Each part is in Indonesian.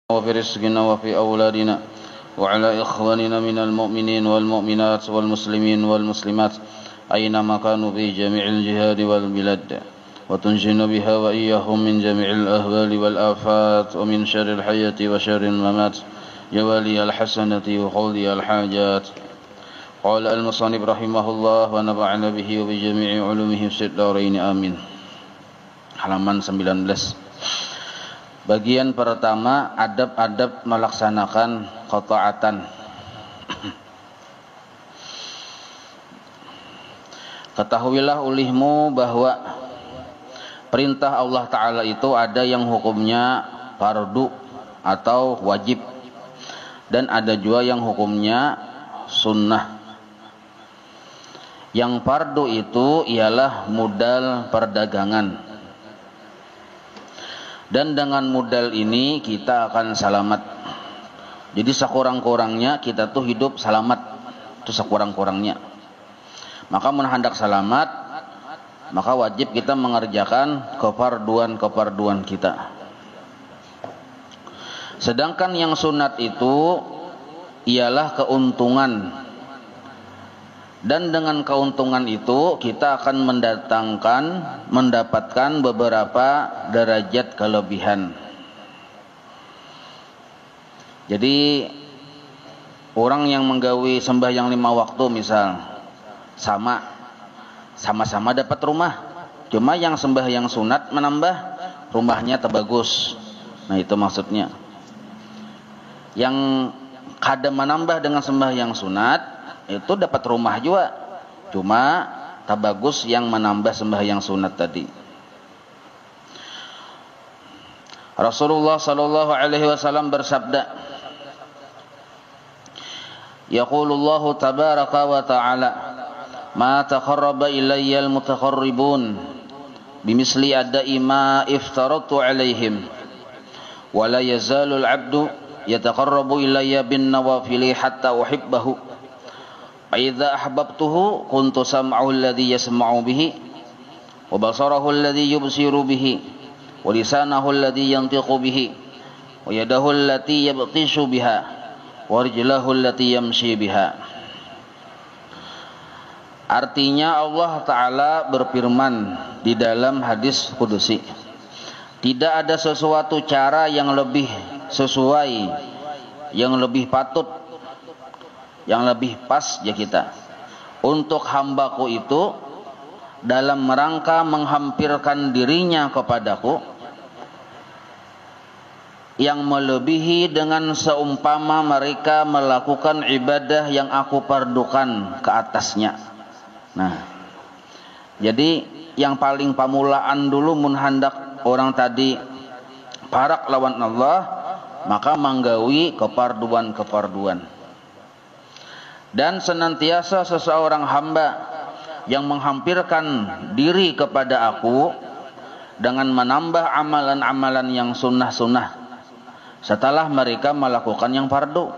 وفي رزقنا وفي أولادنا وعلى إخواننا من المؤمنين والمؤمنات والمسلمين والمسلمات أينما كانوا في جميع الجهاد والبلاد وتنجنا بها وإياهم من جميع الأهوال والآفات ومن شر الحياة وشر الممات جوالي الحسنة وقضي الحاجات. قال المصنف رحمه الله ونفعنا به وبجميع علومه في الدارين آمين. Halaman 19. Bagian pertama, adab-adab melaksanakan qataatan. Ketahuilah olehmu bahwa perintah Allah Ta'ala itu ada yang hukumnya fardu atau wajib, dan ada juga yang hukumnya sunnah. Yang fardu itu ialah modal perdagangan, dan dengan modal ini kita akan selamat. Jadi sekurang-kurangnya kita tuh hidup selamat, itu sekurang-kurangnya. Maka hendak selamat, maka wajib kita mengerjakan kefarduan kita. Sedangkan yang sunat itu ialah keuntungan, dan dengan keuntungan itu kita akan mendapatkan beberapa derajat kelebihan. Jadi orang yang menggawi sembahyang 5 waktu misal, sama-sama dapat rumah. Cuma yang sembahyang sunat menambah rumahnya terbagus. Nah itu maksudnya. Yang kada menambah dengan sembahyang sunat itu dapat rumah juga, cuma tak bagus yang menambah sembahyang sunat tadi. Rasulullah sallallahu alaihi wasallam bersabda, yaqulullahu tabaraka wa ta'ala, ma taqarraba ilayya al-mutaqarribun bimisli adai ma iftaratu alaihim wa la yazalu al-'abdu yataqarrabu ilayya bin nawafili hatta uhibbahu. Idza ahbabtuhu kuntu sam'ahu alladhi yasma'u bihi wa basarahu alladhi yubsiru bihi wa lisanahu alladhi yantiqu bihi wa yadahu allati yabtishu biha wa rijlahu allati yamshi biha. Artinya Allah Ta'ala berfirman di dalam hadis kudusi, tidak ada sesuatu cara yang lebih sesuai, yang lebih patut, yang lebih pas ya kita untuk hambaku itu dalam rangka menghampirkan dirinya kepadaku, yang melebihi dengan seumpama mereka melakukan ibadah yang aku fardukan ke atasnya. Nah, jadi yang paling pamulaan dulu mun hendak orang tadi parak lawan Allah, maka manggawi kefarduan. Dan senantiasa seseorang hamba yang menghampirkan diri kepada aku dengan menambah amalan-amalan yang sunnah-sunnah setelah mereka melakukan yang fardu.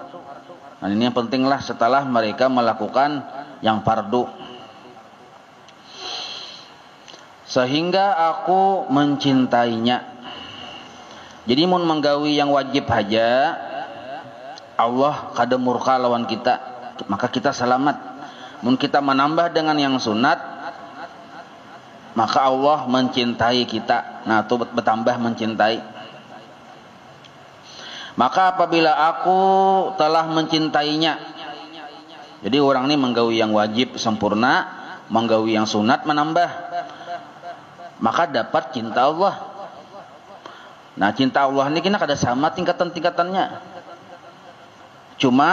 Nah ini yang pentinglah, setelah mereka melakukan yang fardu, sehingga aku mencintainya. Jadi mun menggawi yang wajib haja, Allah kada murka lawan kita, maka kita selamat. Mun kita menambah dengan yang sunat, maka Allah mencintai kita. Nah itu bertambah mencintai. Maka apabila aku telah mencintainya, jadi orang ini menggawi yang wajib sempurna, menggawi yang sunat menambah, maka dapat cinta Allah. Nah cinta Allah ini kena kada sama tingkatan-tingkatannya. Cuma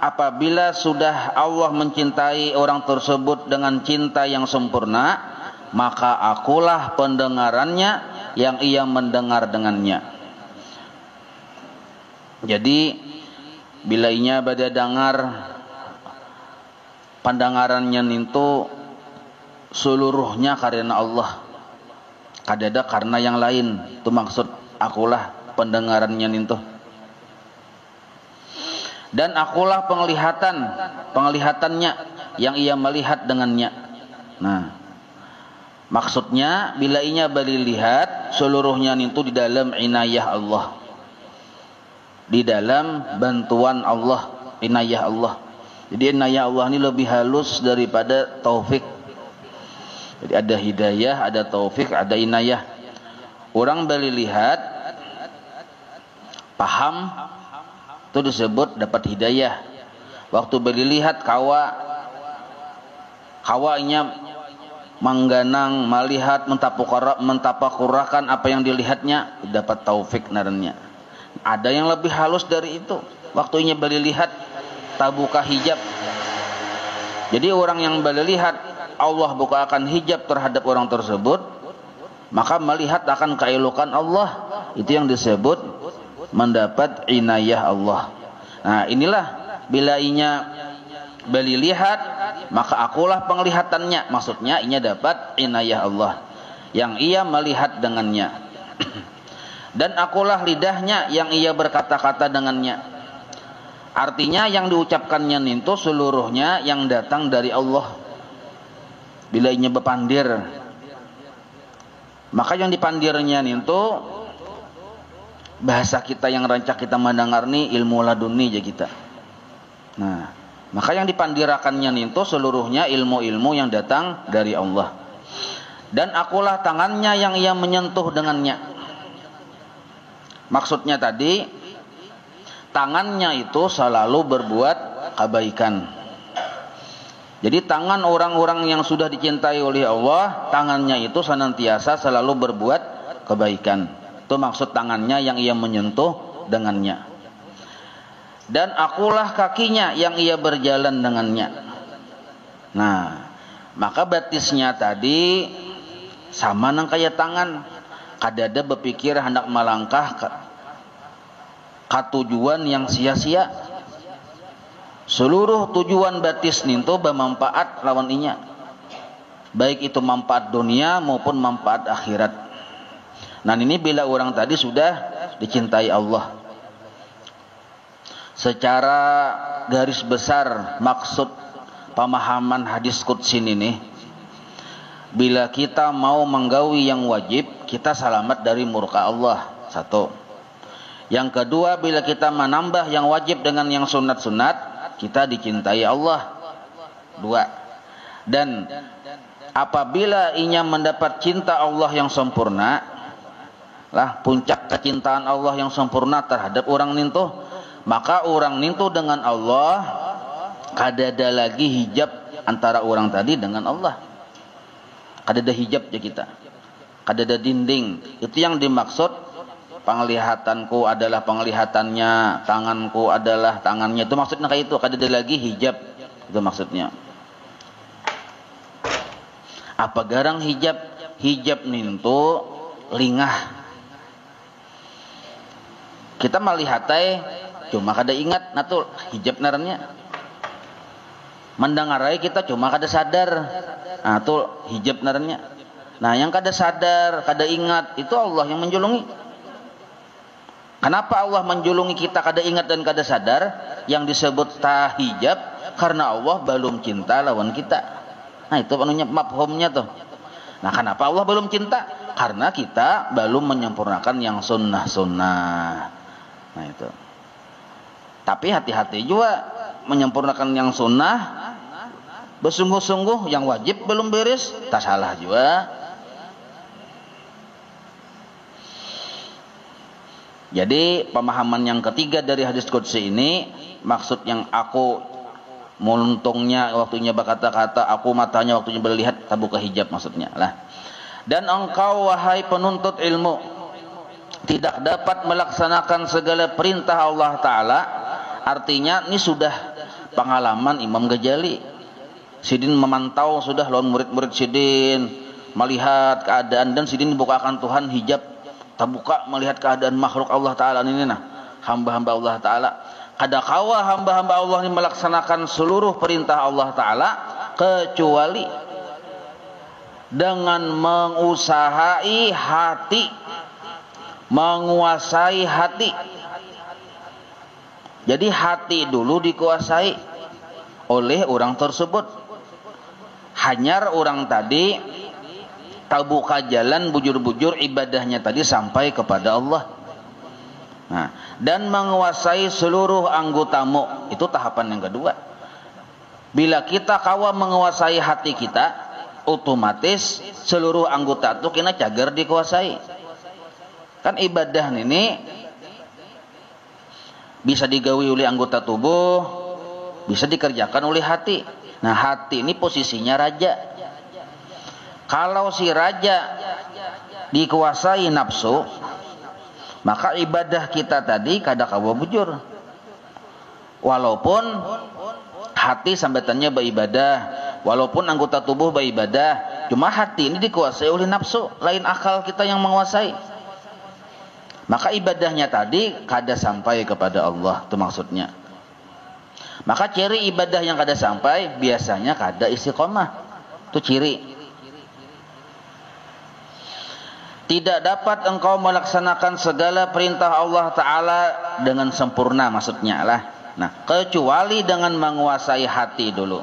apabila sudah Allah mencintai orang tersebut dengan cinta yang sempurna, maka akulah pendengarannya yang ia mendengar dengannya. Jadi bila inya bada dengar pendengarannya itu seluruhnya karena Allah, kadada karena yang lain. Itu maksud akulah pendengarannya itu. Dan akulah penglihatannya yang ia melihat dengannya. Nah, maksudnya bila inya bali lihat seluruhnya itu di dalam inayah Allah. di dalam bantuan Allah, inayah Allah. Jadi inayah Allah ini lebih halus daripada taufik. Jadi ada hidayah, ada taufik, ada inayah. Orang beli lihat, paham, itu disebut dapat hidayah. Waktu beli lihat kawanya mengganang, melihat, mentapakurakan apa yang dilihatnya, dapat taufik narannya. Ada yang lebih halus dari itu. Waktunya beli lihat, tabuka hijab. Jadi orang yang beli lihat, Allah bukakan hijab terhadap orang tersebut, maka melihat akan keelokan Allah. Itu yang disebut mendapat inayah Allah. Nah inilah bila inya beli lihat, maka akulah penglihatannya. Maksudnya inya dapat inayah Allah yang ia melihat dengannya. Dan akulah lidahnya yang ia berkata-kata dengannya. Artinya yang diucapkannya itu seluruhnya yang datang dari Allah. Bila inya bepandir, maka yang dipandirnya itu bahasa kita yang rancak kita mendengar nih ilmu laduni aja kita. Nah, maka yang dipandirakannya itu seluruhnya ilmu-ilmu yang datang dari Allah. Dan akulah tangannya yang ia menyentuh dengannya. Maksudnya tadi, tangannya itu selalu berbuat kebaikan. Jadi tangan orang-orang yang sudah dicintai oleh Allah, tangannya itu senantiasa selalu berbuat kebaikan. Itu maksud tangannya yang ia menyentuh dengannya. Dan akulah kakinya yang ia berjalan dengannya. Nah, maka batisnya tadi sama nang kayak tangan. Kadada berpikir hendak melangkah ke tujuan yang sia-sia. Seluruh tujuan batis ninto bermanfaat lawan inya. Baik itu manfaat dunia maupun manfaat akhirat. Nah ini bila orang tadi sudah dicintai Allah. Secara garis besar maksud pemahaman hadis qudsi ini, bila kita mau menggawi yang wajib, kita selamat dari murka Allah. Satu. Yang kedua, bila kita menambah yang wajib dengan yang sunat-sunat, kita dicintai Allah. Dua. Dan apabila inya mendapat cinta Allah yang sempurna, lah puncak kecintaan Allah yang sempurna terhadap orang nintu, maka orang nintu dengan Allah kadada lagi hijab antara orang tadi dengan Allah. Kadada hijab ya kita, kadada dinding. Itu yang dimaksud penglihatanku adalah penglihatannya, tanganku adalah tangannya. Itu maksudnya kayak itu, kadada lagi hijab. Itu maksudnya. Apa garang hijab? Hijab nintu lingah. Kita melihatai cuma kada ingat natul hijab narannya. Mendengarai kita cuma kada sadar. Nah, itu hijab narannya. Nah, yang kada sadar, kada ingat itu Allah yang menjulungi. Kenapa Allah menjulungi kita kada ingat dan kada sadar? Yang disebut tahijab karena Allah belum cinta lawan kita. Nah, itu anunya mafhumnya tuh. Nah, kenapa Allah belum cinta? Karena kita belum menyempurnakan yang sunnah-sunnah. Nah, itu. Tapi hati-hati juga menyempurnakan yang sunnah, bersungguh-sungguh yang wajib belum beres, tak salah juga. Jadi pemahaman yang ketiga dari hadis qudsi ini, maksud yang aku muntungnya waktunya berkata-kata, aku matanya waktunya melihat, tabuka hijab maksudnya lah. Dan engkau wahai penuntut ilmu tidak dapat melaksanakan segala perintah Allah Ta'ala. Artinya ini sudah pengalaman Imam Ghazali. Sidin memantau sudah lawan murid-murid Sidin, melihat keadaan, dan Sidin dibukakan Tuhan hijab, terbuka melihat keadaan makhluk Allah Ta'ala ini, nah hamba-hamba Allah Ta'ala. Kadakawa hamba-hamba Allah ini melaksanakan seluruh perintah Allah Ta'ala kecuali dengan mengusahai hati, menguasai hati. Jadi hati dulu dikuasai oleh orang tersebut. Hanyar orang tadi tak buka jalan bujur-bujur ibadahnya tadi sampai kepada Allah. Nah, dan menguasai seluruh anggotamu, itu tahapan yang kedua. Bila kita kawa menguasai hati kita, otomatis seluruh anggota itu kena cager dikuasai. Kan ibadah ini bisa digawi oleh anggota tubuh, bisa dikerjakan oleh hati. Nah, hati ini posisinya raja. Kalau si raja dikuasai nafsu, maka ibadah kita tadi kada kawa bujur. Walaupun hati sambatannya beribadah, walaupun anggota tubuh beribadah, cuma hati ini dikuasai oleh nafsu, lain akal kita yang menguasai. Maka ibadahnya tadi kada sampai kepada Allah, itu maksudnya. Maka ciri ibadah yang kada sampai biasanya kada istiqomah. Itu ciri. Tidak dapat engkau melaksanakan segala perintah Allah Ta'ala dengan sempurna, maksudnya lah. Nah, kecuali dengan menguasai hati dulu,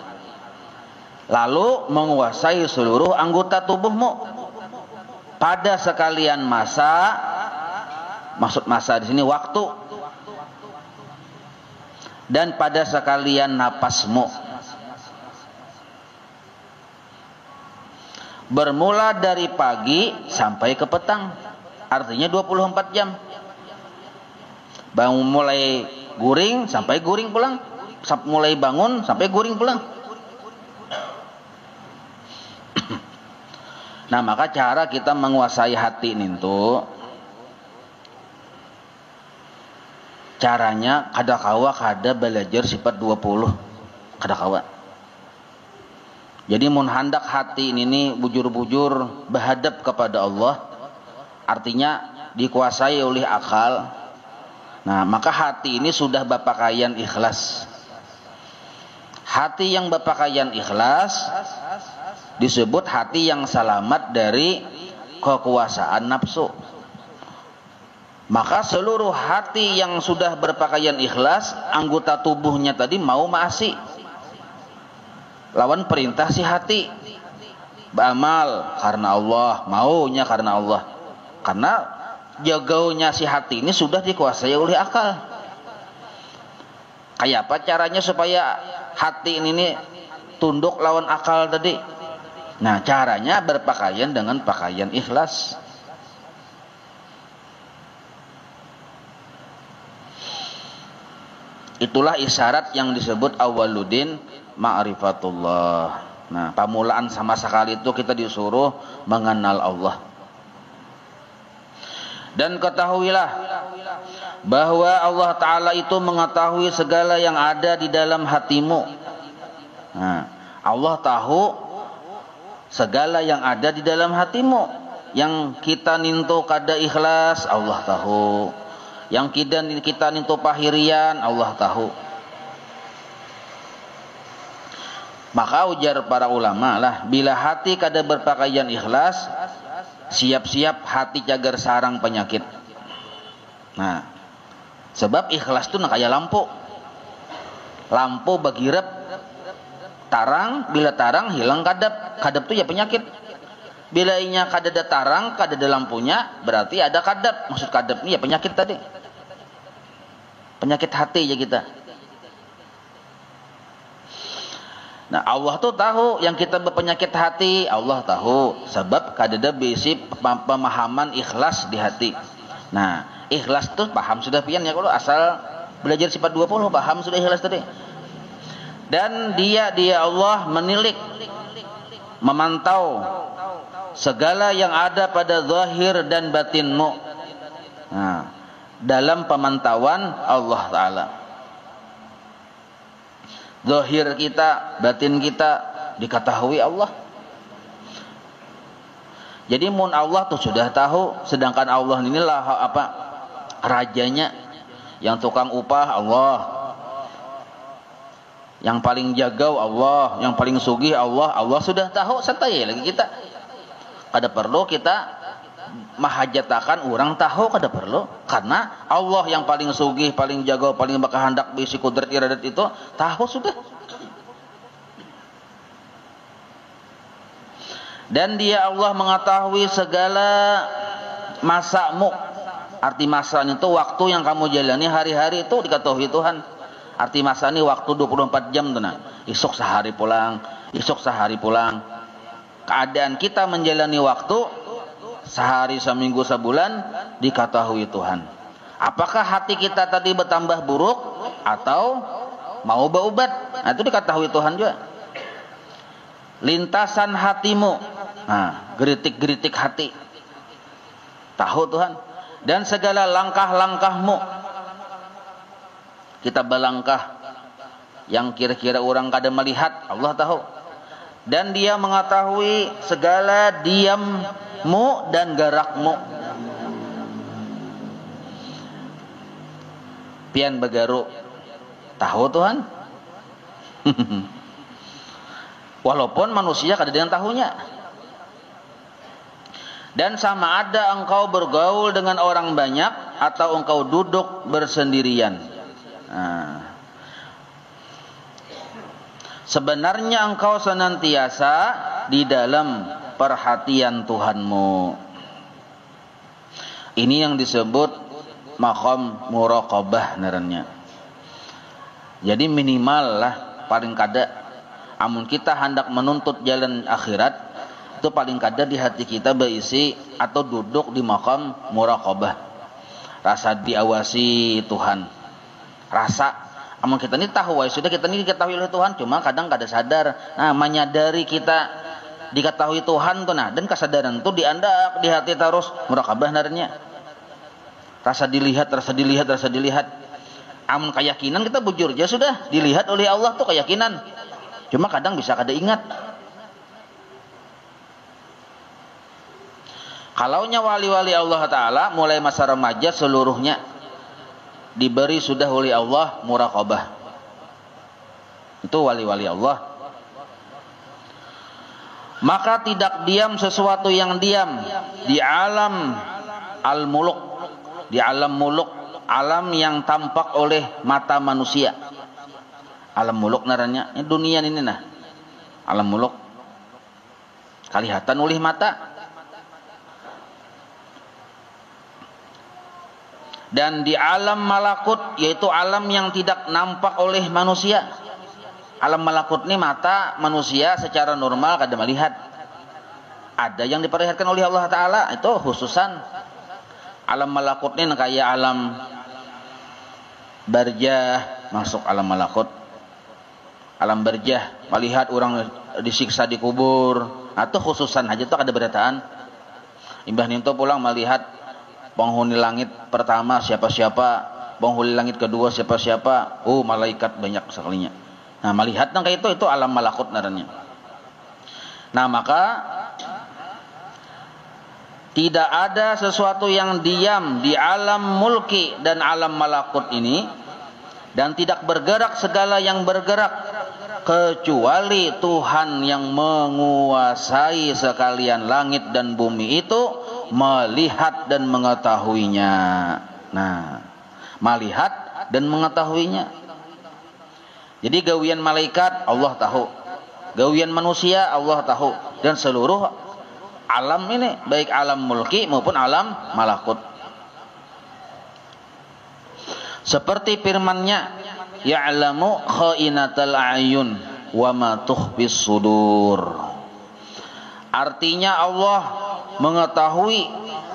lalu menguasai seluruh anggota tubuhmu pada sekalian masa. Maksud masa di sini waktu, dan pada sekalian napasmu. Bermula dari pagi sampai ke petang, artinya 24 jam. Bangun mulai guring sampai guring pulang, mulai bangun sampai guring pulang. Nah, maka cara kita menguasai hati ini tuh, caranya kada kawa kada belajar sifat 20, kada kawa. Jadi mun hendak hati ini bujur-bujur berhadap kepada Allah, artinya dikuasai oleh akal. Nah, maka hati ini sudah berpakaian ikhlas. Hati yang berpakaian ikhlas disebut hati yang selamat dari kekuasaan nafsu. Maka seluruh hati yang sudah berpakaian ikhlas, anggota tubuhnya tadi mau maasi, lawan perintah si hati, beramal karena Allah, maunya karena Allah. Karena jagaunya si hati ini sudah dikuasai oleh akal. Kayak apa caranya supaya hati ini tunduk lawan akal tadi? Nah, caranya berpakaian dengan pakaian ikhlas. Itulah isyarat yang disebut awaludin ma'rifatullah. Nah, pamulaan sama sekali itu kita disuruh mengenal Allah. Dan ketahuilah bahwa Allah Ta'ala itu mengetahui segala yang ada di dalam hatimu. Nah, Allah tahu segala yang ada di dalam hatimu. Yang kita nintu kada ikhlas, Allah tahu. Yang kita nintu pahirian, Allah tahu. Maka ujar para ulama lah, bila hati kada berpakaian ikhlas, siap-siap hati cagar sarang penyakit. Nah, sebab ikhlas itu nak kayak lampu. Lampu bagirep, tarang, bila tarang hilang kadap. Kadap itu ya penyakit. Bila inya kada ada tarang, kada ada lampunya, berarti ada kadap. Maksud kadap ini ya penyakit tadi. Penyakit hati ya kita. Nah, Allah tuh tahu yang kita berpenyakit hati, Allah tahu. Sebab kada ada bisi pemahaman ikhlas di hati. Nah, ikhlas tuh paham sudah pian ya, kalau asal belajar sifat 20 paham sudah ikhlas tadi. Dan dia Allah menilik, memantau segala yang ada pada zahir dan batinmu. Nah, dalam pemantauan Allah Ta'ala, zahir kita, batin kita diketahui Allah. Jadi mun Allah tuh sudah tahu, sedangkan Allah inilah apa? Rajanya, yang tukang upah Allah, yang paling jagau Allah, yang paling sugih Allah. Allah sudah tahu, santai lagi kita. Kada perlu kita mahajatakan orang tahu, kada perlu. Karena Allah yang paling sugih, paling jagau, paling bakahandak bisi kudrat iradat itu tahu sudah. Dan dia Allah mengetahui segala masamu. Arti masa itu waktu yang kamu jalani hari-hari itu diketahui Tuhan. Arti masa ini waktu 24 jam tuh nah. Esok sehari pulang, esok sehari pulang. Keadaan kita menjalani waktu sehari, seminggu, sebulan diketahui Tuhan. Apakah hati kita tadi bertambah buruk atau mau berobat? Nah, itu diketahui Tuhan juga. Lintasan hatimu, nah, geritik-geritik hati, tahu Tuhan. Dan segala langkah-langkahmu, kita berlangkah yang kira-kira orang kada melihat, Allah tahu. Dan Dia mengetahui segala diammu dan gerakmu. Pian begaru, tahu Tuhan. Walaupun manusia kada dengan tahunya. Dan sama ada engkau bergaul dengan orang banyak atau engkau duduk bersendirian. Nah, sebenarnya engkau senantiasa di dalam perhatian Tuhanmu. Ini yang disebut maqam muraqabah ngarannya. Jadi minimal lah paling kada amun kita hendak menuntut jalan akhirat, itu paling kada di hati kita berisi atau duduk di maqam muraqabah. Rasa diawasi Tuhan. Rasa amun kita ini tahu, sudah kita ini diketahui oleh Tuhan, cuma kadang kada sadar. Nah, menyadari kita diketahui Tuhan tuh nah, dan kesadaran itu diandak di hati terus muraqabah narnya. Rasa dilihat, rasa dilihat, rasa dilihat. Amun keyakinan kita bujur ya sudah dilihat oleh Allah tuh keyakinan. Cuma kadang bisa kada ingat. Kalaunya wali-wali Allah Ta'ala mulai masa remaja seluruhnya diberi sudah oleh Allah muraqabah. Itu wali-wali Allah. Maka tidak diam sesuatu yang diam di alam al-muluk, di alam muluk, alam yang tampak oleh mata manusia. Alam muluk naranya, ini dunia ini nah. Alam muluk kelihatan oleh mata. Dan di alam malakut, yaitu alam yang tidak nampak oleh manusia. Alam malakut ini mata manusia secara normal kada melihat. Ada yang diperlihatkan oleh Allah Ta'ala, itu khususan. Alam malakut ini kayak alam barjah, masuk alam malakut. Alam barjah, melihat orang disiksa di kubur, atau khususan aja itu ada berataan. Imbah ninto pulang melihat penghuni langit pertama siapa-siapa, penghuni langit kedua siapa-siapa. Oh, malaikat banyak sekalinya. Nah, melihat nang kayak itu alam malakut naranya. Nah, maka tidak ada sesuatu yang diam di alam mulki dan alam malakut ini, dan tidak bergerak segala yang bergerak kecuali Tuhan yang menguasai sekalian langit dan bumi itu melihat dan mengetahuinya. Nah, melihat dan mengetahuinya. Jadi gawian malaikat Allah tahu, gawian manusia Allah tahu, dan seluruh alam ini baik alam mulki maupun alam malakut. Seperti firman-Nya, ya'lamu kha'inatal a'yun wa ma tukhfis sudur. Artinya Allah mengetahui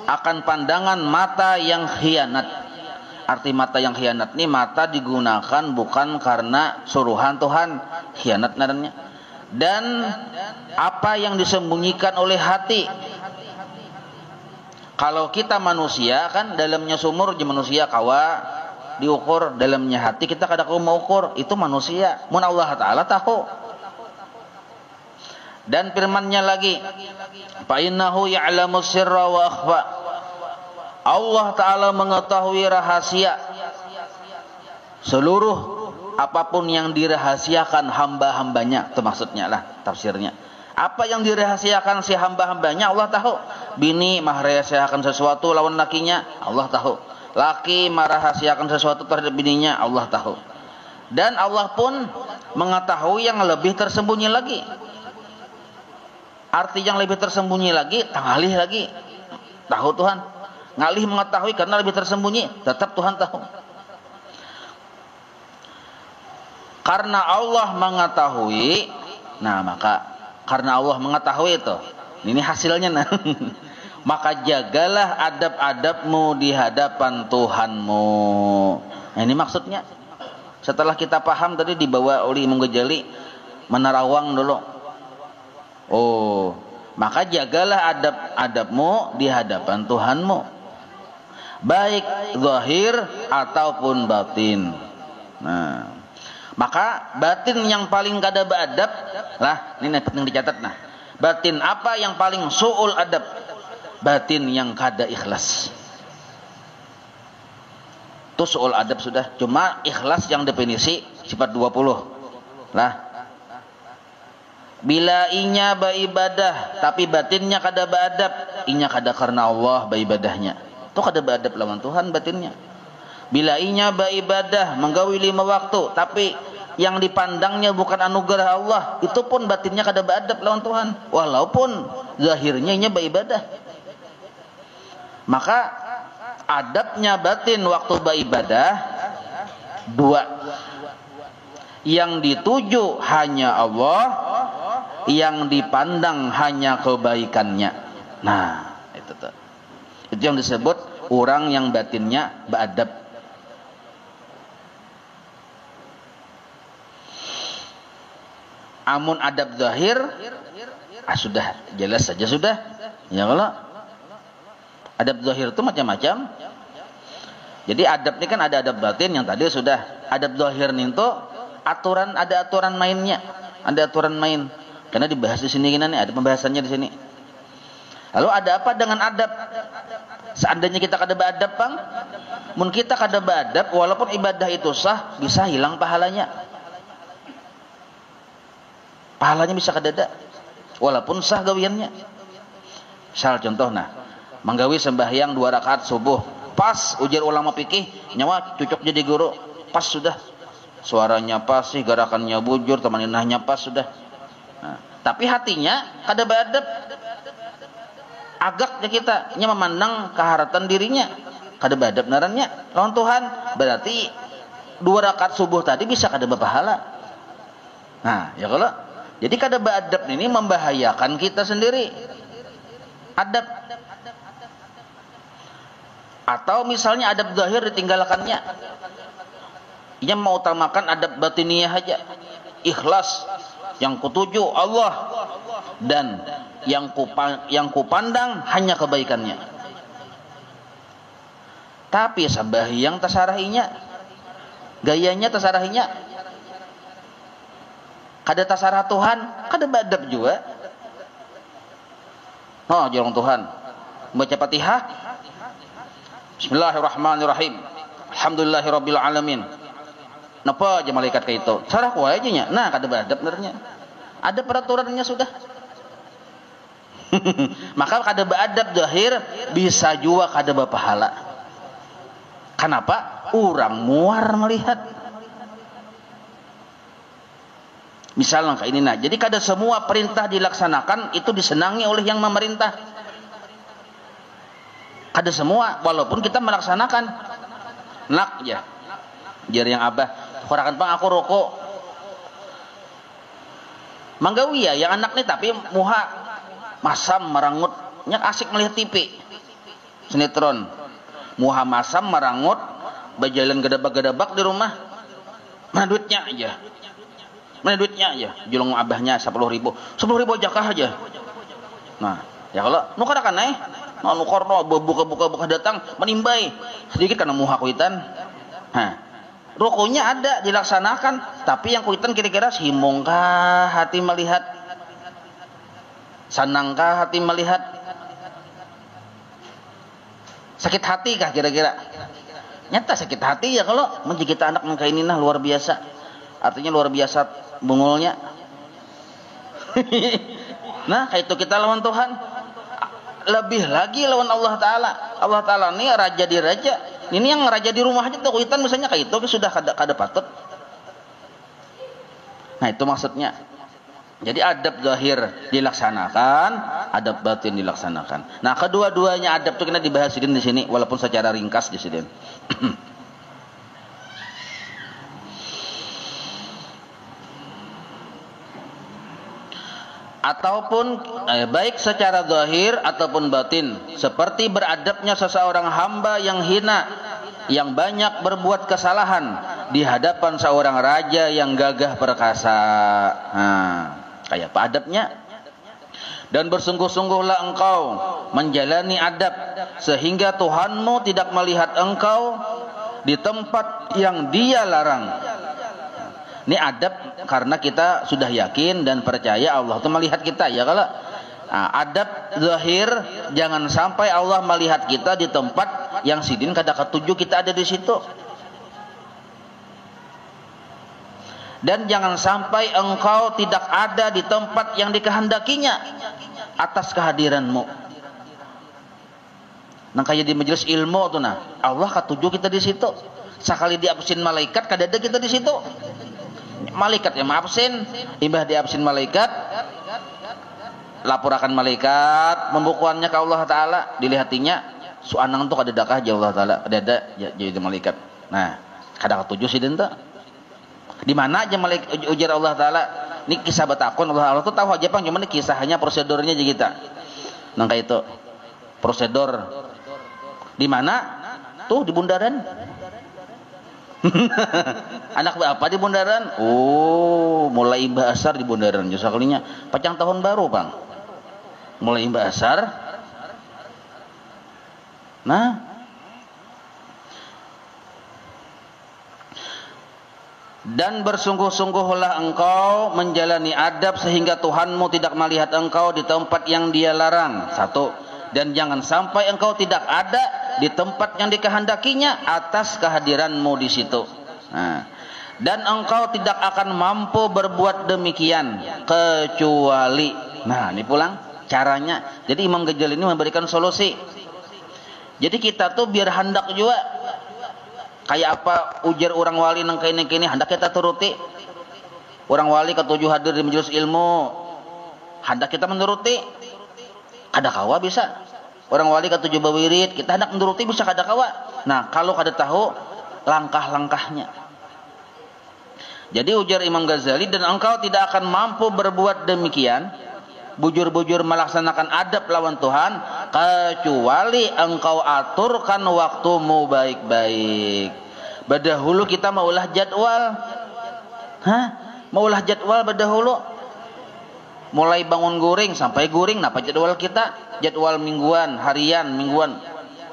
akan pandangan mata yang khianat. Arti mata yang khianat ini mata digunakan bukan karena suruhan Tuhan, khianat naranya. Dan apa yang disembunyikan oleh hati. Kalau kita manusia kan dalamnya sumur je manusia kawa diukur, dalamnya hati kita kada kau mau ukur, itu manusia. Mun Allah Ta'ala tahu. Dan firman-Nya lagi, fa innahu ya'lamu sirra wa akhfa. Allah Ta'ala mengetahui rahasia seluruh apapun yang dirahasiakan hamba-hambanya. Itu maksudnya lah tafsirnya. Apa yang dirahasiakan si hamba-hambanya Allah tahu. Bini merahasiakan sesuatu lawan lakinya, Allah tahu. Laki merahasiakan sesuatu terhadap bininya, Allah tahu. Dan Allah pun mengetahui yang lebih tersembunyi lagi. Arti yang lebih tersembunyi lagi, tangalih lagi. Tahu Tuhan. ngalih mengetahui karena lebih tersembunyi, tetap Tuhan tahu. Karena Allah mengetahui, nah maka karena Allah mengetahui itu, ini hasilnya nah. Maka jagalah adab-adabmu di hadapan Tuhanmu. Nah, ini maksudnya. Setelah kita paham tadi dibawa oleh Imam Ghazali menerawang dulu. Oh, maka jagalah adab-adabmu di hadapan Tuhanmu, baik zahir ataupun batin. Nah, maka batin yang paling kada beadab lah, ini penting dicatat nah. Batin apa yang paling su'ul adab? Batin yang kada ikhlas. Itu su'ul adab sudah. Cuma ikhlas yang definisi sifat 20 lah. Bila inya beribadah tapi batinnya kada beadab, inya kada karena Allah beribadahnya, itu kada beadab lawan Tuhan batinnya. Bila inya beribadah menggawi 5 waktu tapi yang dipandangnya bukan anugerah Allah, itu pun batinnya kada beadab lawan Tuhan, walaupun zahirnya inya beribadah. Maka adabnya batin waktu beribadah 2. Yang dituju hanya Allah, yang dipandang hanya kebaikannya. Nah, itu tuh. Itu yang disebut orang yang batinnya beadab. Amun adab zahir, sudah jelas saja sudah. Ya kalau adab zahir itu macam-macam. Jadi adab ini kan ada adab batin yang tadi sudah. Adab zahir ini itu aturan, ada aturan mainnya, ada aturan main. Karena dibahas di sini nih, ada pembahasannya di sini. Lalu ada apa dengan adab? Seandainya kita kada beadab, Bang, mun kita kada beadab, walaupun ibadah itu sah, bisa hilang pahalanya. Pahalanya bisa kadada, walaupun sah gawiannya. Misal contoh nah, menggawi sembahyang 2 rakaat subuh, pas ujar ulama fikih, nyawa cocok jadi guru, pas sudah. Suaranya pas sih, gerakannya bujur, temaninahnya pas sudah. Nah, tapi hatinya kada beadab, agaknya kita nya memandang keharatan dirinya, kada beadab narannya lawan Tuhan, berarti 2 rakaat subuh tadi bisa kada berpahala. Nah, ya kalau jadi kada beadab ini membahayakan kita sendiri. Adab. Atau misalnya adab zahir ditinggalkannya, ia mau utamakan adab batiniyah aja, ikhlas. Yang kutuju Allah dan yang kupandang hanya kebaikannya. Tapi sembahyang tasarahinya, gayanya tasarahinya, kada tasarah Tuhan, kada beadab juga. Oh, jarang Tuhan baca Fatihah, Bismillahirrahmanirrahim, Alhamdulillahirabbil alamin. Napa aja malaikat kayak itu? Sarah wae aja nya. Nah, kada beadab benernya. Ada peraturannya sudah. Maka kada beadab zahir bisa juga kada berpahala. Kenapa? Orang muar melihat. Misalnya kayak ini nah. Jadi kada semua perintah dilaksanakan itu disenangi oleh yang memerintah. Kada semua, walaupun kita melaksanakan. Nak ya. Jar yang abah, korakan Bang aku rokok. Manggawi ya yang anak nih tapi muha masam merangut, nyak asik melihat TV. Sinetron. Muha masam merangut, berjalan gedabak-gedabak di rumah. Mana duitnya aja. Mana duitnya aja. Julung abahnya 10.000. 10.000 jakah aja. Nah, ya kalau nukar kan nukar buka datang menimbai sedikit karena muha kuitan. Nah, rukunya ada dilaksanakan, tapi yang kuitan kira-kira simongkah hati melihat, sanangkah hati melihat, sakit hati kah kira-kira? Nyata sakit hati ya kalau menjadi kita anak mengkaininah luar biasa, artinya luar biasa bungulnya. Nah, kayak itu kita lawan Tuhan, lebih lagi lawan Allah Taala. Allah Taala ini raja di raja. Ini yang raja di rumah aja tuh kuitan misalnya kayak itu sudah kada patut. Nah, itu maksudnya. Jadi adab zahir dilaksanakan, adab batin dilaksanakan. Nah, kedua-duanya adab itu kita dibahas di sini walaupun secara ringkas di sini. Ataupun baik secara zahir ataupun batin, seperti beradabnya seseorang hamba yang hina, yang banyak berbuat kesalahan di hadapan seorang raja yang gagah perkasa. Nah, kayak apa adabnya? Dan bersungguh-sungguhlah engkau menjalani adab sehingga Tuhanmu tidak melihat engkau di tempat yang Dia larang. Ini adab karena kita sudah yakin dan percaya Allah itu melihat kita, ya kalau adab zahir jangan sampai Allah melihat kita di tempat yang sidin kada ketujuh kita ada di situ. Dan jangan sampai engkau tidak ada di tempat yang dikehendakinya atas kehadiranmu. Nah kayak di majelis ilmu tuh nah, Allah ketujuh kita di situ. Sekali diabsen malaikat kada ada kita di situ. Malaikat yang absen, imbah diabsen malaikat, laporakan malaikat pembukuannya ke Allah Ta'ala, dilihatinya suanang tuh kada dakah Allah Ta'ala, ada jadi malaikat. Nah, kada ketujuh sih denta. Di mana aja malaikat ujar Allah Ta'ala, ini kisah batakon Allah tuh tahu aja Bang, cuman kisah hanya prosedurnya aja kita. Nah kayak itu prosedur. Di mana? Tuh di bundaran. Anak apa di bundaran? Oh, mulai imbah asar di bundaran. Jasa kalinya pacang tahun baru, Bang. Mulai imbah asar. Nah, dan bersungguh-sungguhlah engkau menjalani adab sehingga Tuhanmu tidak melihat engkau di tempat yang Dia larang. Satu. Dan jangan sampai engkau tidak ada di tempat yang dikehendakinya atas kehadiranmu di situ. Nah, dan engkau tidak akan mampu berbuat demikian kecuali. Nah, ini pulang caranya. Jadi Imam Ghazali ini memberikan solusi. Jadi kita tuh biar hendak juga kayak apa ujar orang wali nang kene-kene hendak kita turuti. Orang wali ketujuh hadir di majelis ilmu, hendak kita menuruti. Kada kawa bisa. Orang wali ketujuh bawirid, kita hendak menuruti bisa kada kawa. Nah, kalau kada tahu langkah-langkahnya. Jadi ujar Imam Ghazali, dan engkau tidak akan mampu berbuat demikian, bujur-bujur melaksanakan adab lawan Tuhan, kecuali engkau aturkan waktumu baik-baik. Berdahulu kita maulah jadwal. Maulah jadwal berdahulu. Mulai bangun guring sampai guring, napa jadwal kita? Jadwal mingguan, harian, mingguan.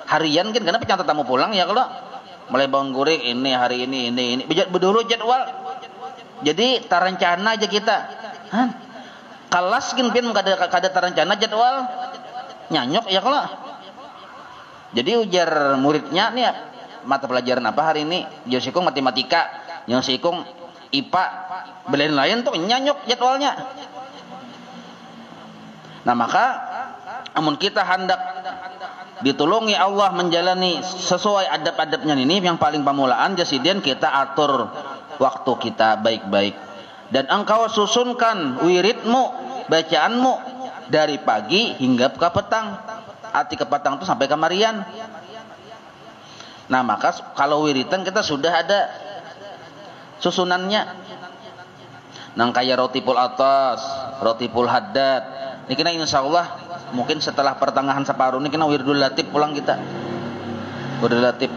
Harian kan kenapa catat tamu pulang ya kalau mulai bangun guring ini hari ini. Berdahulu jadwal. Jadi tarancana aja kita. Kelas kan kada tarancana jadwal. Nyanyok ya kalau. Jadi ujar muridnya nih mata pelajaran apa hari ini? Yang sikung matematika, yang sikung IPA, belain lain tuh nyanyok jadwalnya. Nah maka amun kita hendak ditolongi Allah menjalani sesuai adab-adabnya ini yang paling pamulaan jasiden kita atur waktu kita baik-baik. Dan engkau susunkan wiridmu, bacaanmu dari pagi hingga ke petang. Arti ke petang itu sampai kemarian. Nah maka kalau wiritan kita sudah ada susunannya. Nang kayak rotipul atas, rotipul haddad. Ini kena insya Allah mungkin setelah pertengahan separuh ini kena wirdul latif pulang kita. Wirdul latif.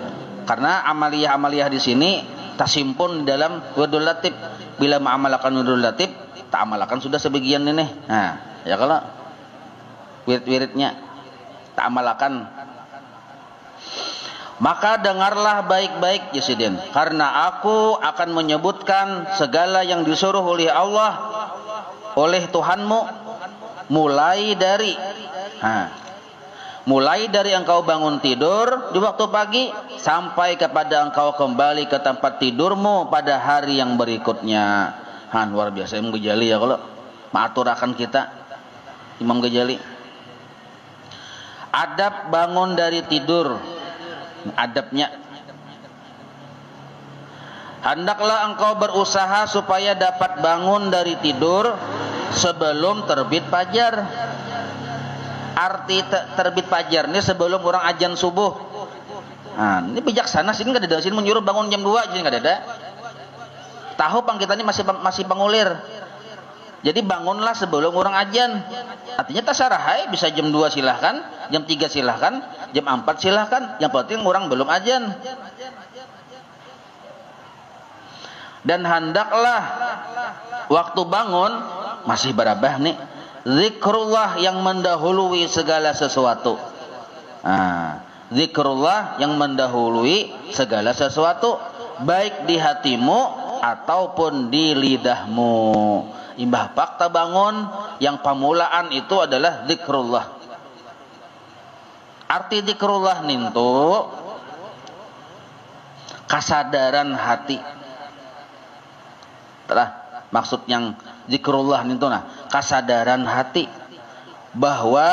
Karena amaliyah-amaliyah di sini tersimpun dalam wirdul latif. Bila mengamalkan wirdul latif, tak amalkan sudah sebagian ini. Nah, ya kalau wirid-wiridnya tak amalkan. Maka dengarlah baik-baik Yesidin, karena aku akan menyebutkan segala yang disuruh oleh Allah, oleh Tuhanmu. Mulai dari engkau bangun tidur di waktu pagi sampai kepada engkau kembali ke tempat tidurmu pada hari yang berikutnya. Luar biasa Imam Ghazali ya kalau mengaturakan kita. Imam Ghazali. Adab bangun dari tidur. Adabnya. Hendaklah engkau berusaha supaya dapat bangun dari tidur sebelum terbit fajar. Arti terbit fajar ini sebelum orang azan subuh. Nah, ini bijaksana sini nggak ada sini menyuruh bangun jam 2 sini nggak ada. Tahu pang kita ini masih pengulir. Jadi bangunlah sebelum orang azan. Artinya tasarahai bisa jam 2 silahkan, jam 3 silahkan, jam 4 silahkan. Yang penting orang belum azan. Dan hendaklah waktu bangun masih barabah nih zikrullah yang mendahului segala sesuatu. Nah, zikrullah yang mendahului segala sesuatu, baik di hatimu ataupun di lidahmu. Imbah fakta bangun yang pamulaan itu adalah zikrullah. Arti zikrullah nintu kasadaran hati. Telah maksud yang zikrullah nintu nah kasadaran hati bahwa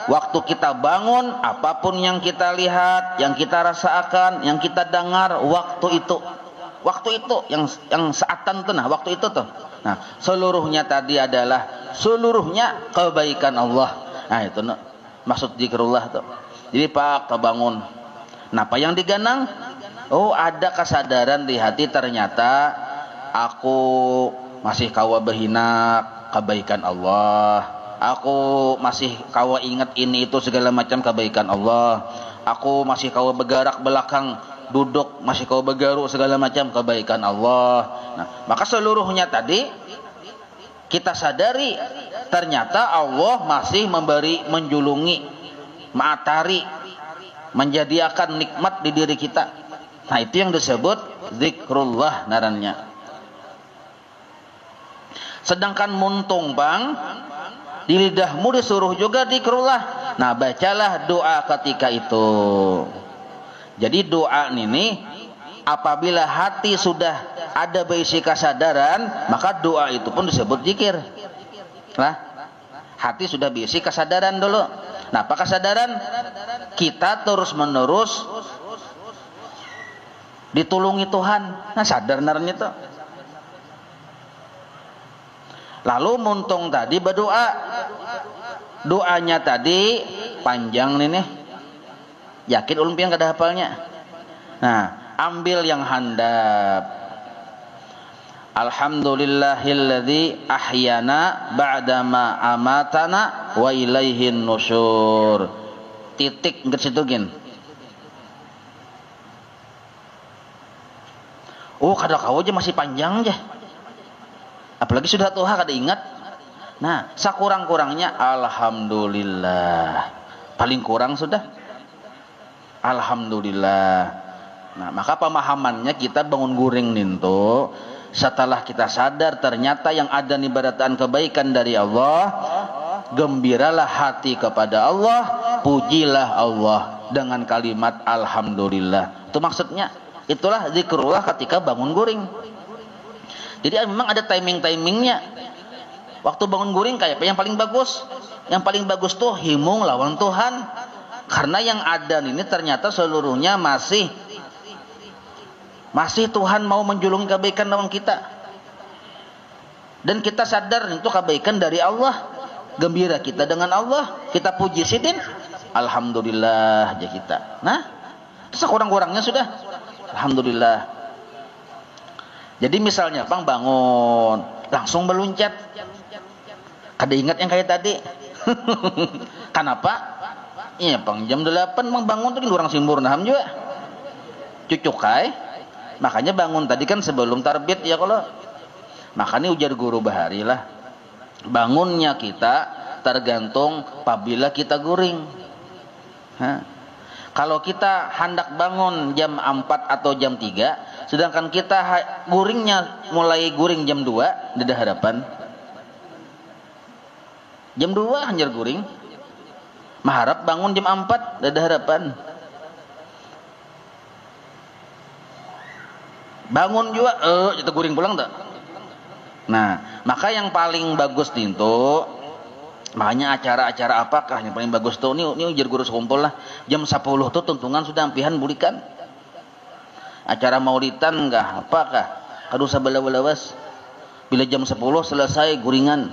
waktu kita bangun apapun yang kita lihat, yang kita rasakan, yang kita dengar waktu itu yang saatan tuh nah waktu itu tuh. Nah, seluruhnya tadi adalah seluruhnya kebaikan Allah. Nah, itu nah, maksud zikrullah tuh. Jadi pak kebangun. Nah, apa yang diganang? Oh, ada kesadaran di hati ternyata aku masih kawa behina kebaikan Allah. Aku masih kawa ingat ini itu segala macam kebaikan Allah. Aku masih kawa bergerak belakang duduk masih kawa bergaru segala macam kebaikan Allah. Nah, maka seluruhnya tadi kita sadari ternyata Allah masih memberi, menjulungi, matari, menjadikan nikmat di diri kita. Nah, itu yang disebut zikrullah narannya. Sedangkan muntung bang di lidahmu disuruh juga zikrullah. Nah, bacalah doa ketika itu. Jadi doa ini apabila hati sudah ada berisi kesadaran, maka doa itu pun disebut zikir. Nah, hati sudah berisi kesadaran dulu. Nah, apa kesadaran? Kita terus menerus ditulungi Tuhan. Nah, sadar narnya itu. Lalu muntung tadi berdoa. Doanya tadi panjang nih. Yakin ulun pian kada hafalnya. Nah, ambil yang handap. Alhamdulillahilladzi ahyana ba'dama amatana wa ilaihin nusyur. Titik ke situ gin. Oh, kada kau aja masih panjang aja. Apalagi sudah tuha kada ingat. Nah, sakurang-kurangnya alhamdulillah. Paling kurang sudah alhamdulillah. Nah, maka pemahamannya kita bangun guring nintu setelah kita sadar ternyata yang ada ibaratkan kebaikan dari Allah, gembiralah hati kepada Allah, pujilah Allah dengan kalimat alhamdulillah. Itu maksudnya. Itulah zikrullah ketika bangun guring. Jadi memang ada timing-timingnya. Waktu bangun guring kayak apa yang paling bagus? Yang paling bagus tuh himung lawan Tuhan. Karena yang ada ini ternyata seluruhnya masih Tuhan mau menjulungi kebaikan lawan kita. Dan kita sadar itu kebaikan dari Allah. Gembira kita dengan Allah, kita puji sidin. Alhamdulillah aja kita. Nah, sekurang-kurangnya sudah alhamdulillah. Jadi misalnya bang bangun langsung meluncat. Kada ingat yang kayak tadi. Kenapa? Iya bang jam 8 bang bangun tuh orang sempurna juga. Cucukai. Makanya bangun tadi kan sebelum terbit ya kalau. Makanya ujar guru bahari lah. Bangunnya kita tergantung apabila kita guring. Kalau kita hendak bangun jam 4 atau jam 3, sedangkan kita guringnya mulai guring jam 2, ada harapan. Jam 2 hanya guring. Maharap bangun jam 4, ada harapan. Bangun juga, itu guring pulang tak? Nah, maka yang paling bagus itu, makanya acara-acara apakah yang paling bagus tuh? Ini ujar guru sekumpul lah. Jam 10 tuh tuntungan sudah ampihan bulikan. Acara maulidan enggak apakah? Kadu sabala-balawas. Bila jam 10 selesai guringan.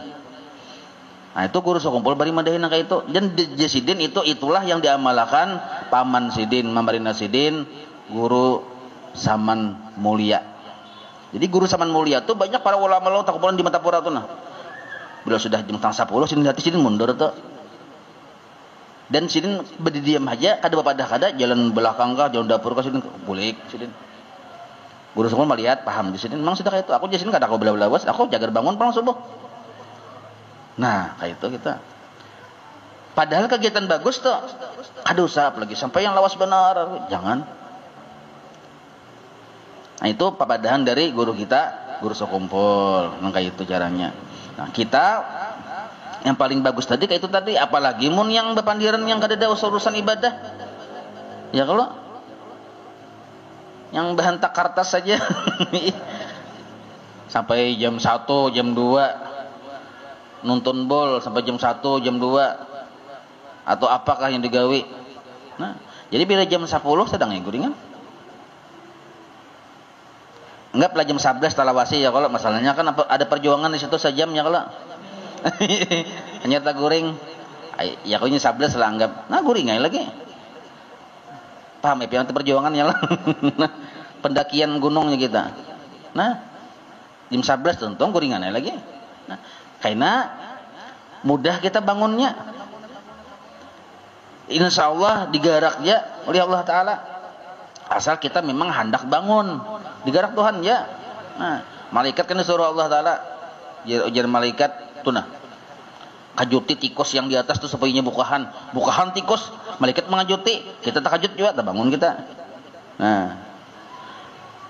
Nah itu guru sekumpul bari madahin kayak itu. Dan di Sidin itulah yang diamalkan paman Sidin, Mamarina Sidin, guru Saman Mulia. Jadi guru Saman Mulia tuh banyak para ulama lo tak kumpulan di Matapura tuh nah. Bila sudah jam 10 Sidin hati Sidin mundur tuh. Dan Sidin berdiam aja kada bapadah kada jalan belakang kah jalan dapur kah Sidin bulik Sidin. Guru semua melihat paham di Sidin memang sudah kayak itu. Aku di Sidin kada aku bela-belawas, aku jaga bangun pulang subuh. Nah, kayak itu kita. Padahal kegiatan bagus tuh. Kada usah apalagi sampai yang lawas benar, jangan. Nah, itu papadahan dari guru kita, guru sekumpul. Memang kayak itu caranya. Nah, kita yang paling bagus tadi kayak itu tadi, apalagi mun yang bepandiran yang kada ada urusan ibadah. Ya kalau yang bahantak kertas saja sampai jam 1, jam 2 nonton bol sampai jam 1, jam 2 atau apakah yang digawi. Nah, jadi bila jam 10 sedang ya guringan. Enggak jam 11 talawasi ya kalau masalahnya kan ada perjuangan di situ sejam ya kalau. Hanya tak guring ya kau ini 11 lah anggap nah guring lagi paham ya nanti perjuangan ya lah. Pendakian gunungnya kita nah jam 11 tentu guringan lagi nah, karena mudah kita bangunnya insya Allah digaraknya oleh Allah Ta'ala asal kita memang hendak bangun digarak Tuhan ya. Nah malaikat kan disuruh Allah Ta'ala ujar malaikat tuh nah kajuti tikus yang di atas tuh supaya bukahan tikus malaikat mengajuti kita tak kajut juga tak bangun kita. Nah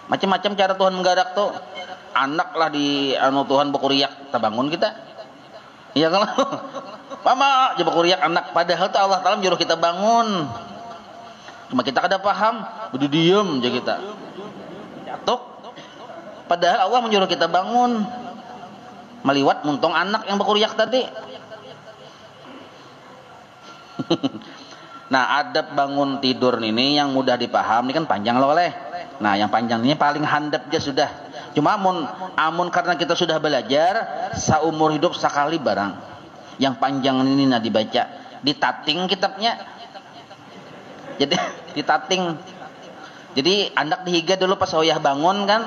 macam-macam cara Tuhan menggarak tuh anak lah di Tuhan bekuriak tak bangun kita iya kalau mama aja bekuriak anak padahal tuh Allah Ta'ala menyuruh kita bangun cuma kita kada paham udah diem aja kita jatuh padahal Allah menyuruh kita bangun meliwat muntong anak yang bekuriak tadi. Nah adab bangun tidur ini yang mudah dipaham ini kan panjang loh oleh. Nah yang panjang ini paling handap aja sudah. Cuma amun karena kita sudah belajar saumur hidup sekali barang. Yang panjang ini nah dibaca ditating kitabnya. Jadi ditating. Jadi andak dihiga dulu pas hoyah bangun kan.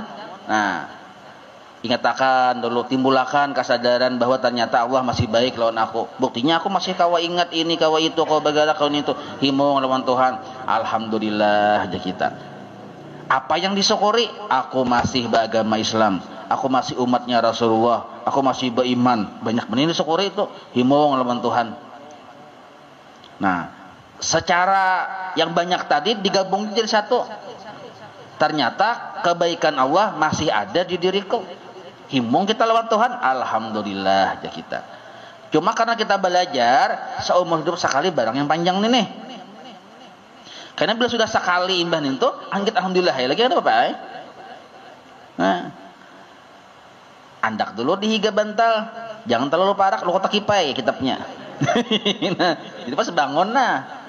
Nah ingatakan dulu timbulakan kesadaran bahwa ternyata Allah masih baik lawan aku buktinya aku masih kawa ingat ini kawa itu kawa bagala kawa itu himung lawan Tuhan alhamdulillah aja kita apa yang disyukuri aku masih beragama Islam aku masih umatnya Rasulullah aku masih beriman banyak benih disyukuri itu himung lawan Tuhan. Nah secara yang banyak tadi digabung jadi satu ternyata kebaikan Allah masih ada di diriku himung kita lawan Tuhan alhamdulillah aja kita. Cuma karena kita belajar seumur hidup sekali barang yang panjang nih karena bila sudah sekali imbah itu anggit alhamdulillah ya lagi ada apa nah andak dulu dihiga bantal jangan terlalu parak lu kotak kipai kitabnya. Nah jadi pas bangun nah